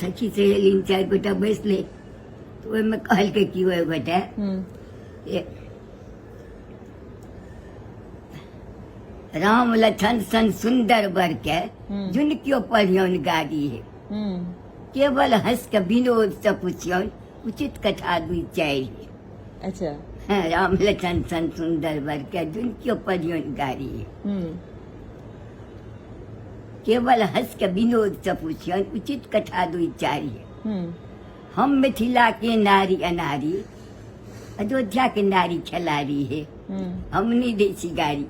सखी सहेली चार गोटा बैसले तो ओहिमे कहलकै कि ओहि गोटा राम लखन सन सुंदर बर के जुन क्यों पढ़ियौन गाड़ी है केवल हंस के विनोद से पूछियौन उचित कथा दुई चारि है। अच्छा हाँ, राम लखन सन सुंदर बर के जुन क्यों पढ़ियौन गाड़ी है केवल हंस के विनोद से पूछियौन उचित कथा दुई चारि है। हम मिथिला के नारी अनारी अयोध्या के नारी खिलाड़ी है। हमने देसी गाड़ी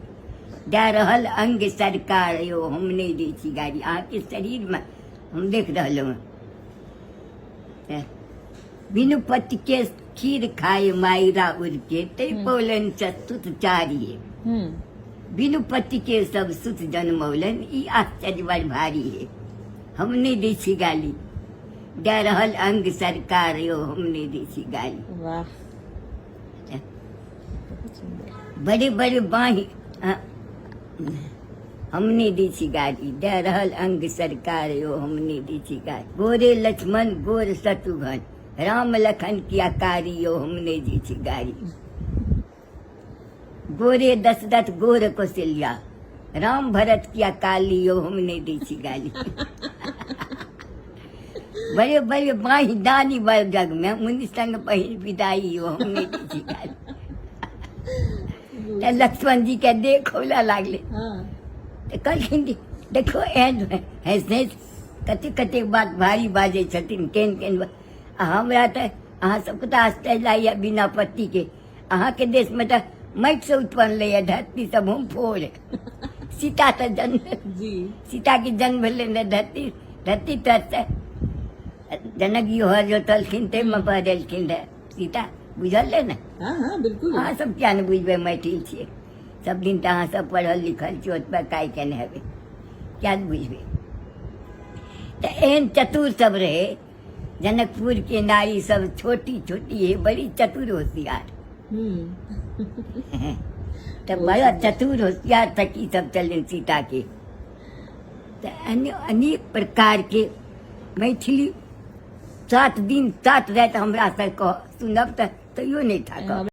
दे रहल अंग सरकार यो हमने देसी गाड़ी अहाँ के शरीर में हम देख रहलहुँ बिनु पति के खीर खाए मायरा उड़ के ते पौलन सुत चारी है। बिनु पति के सब सुत जन्मौलन ई आश्चर्य बड़ भारी है। हमने देसी गाली दे रहल अंग सरकार यो हमने देसी गाली। वाह बड़े बड़े बाही हमने देसी गाड़ी दे रहल अंग सरकार यो हमने देसी गाड़ी। गोरे लक्ष्मण गोर शत्रुघ्न राम लखन की आकारी यो हमने देसी गाड़ी। गोरे दशरथ गोर कौशल्या राम भरत की अकाली यो हमने देसी गाली। बड़े बड़े बाही दानी बड़ जग में मुनि संग पहिर विदाई यो हमने देसी गाली। लक्ष्मण जी के देखोला लागले कहलखिन देखो एहन हंसे कते कते बात भारी बाजे छथिन केन केन हमरा त अहाँ सबके तो आश्चर्य लागैया बिना पति के अहाँ के देश में तो माटि से उत्पन्न ले धरती सब हम फोड़ सीता तो जन्म सीता के जन्म भेलै धरती धरती तर जनक जी हर जोतलखिन ते में बदलखिन रहे सीता बुझल है ना। हाँ बिल्कुल अहाँ सब क्या न बुझबे मैथिल छियै सब दिन तो अहाँ सब पढ़ल लिखल छियै ओतबा काय केने हेबै क्या बुझबे। तो एहन चतुर सब रहे जनकपुर के नारी सब छोटी छोटी है बड़ी चतुर होशियार। तो बड़ा चतुर होशियार सखी सब चले सीता के। तो अनेक प्रकार के मैथिली 7 दिन 7 रात हमरा सब सुनब तैयो नहीं था।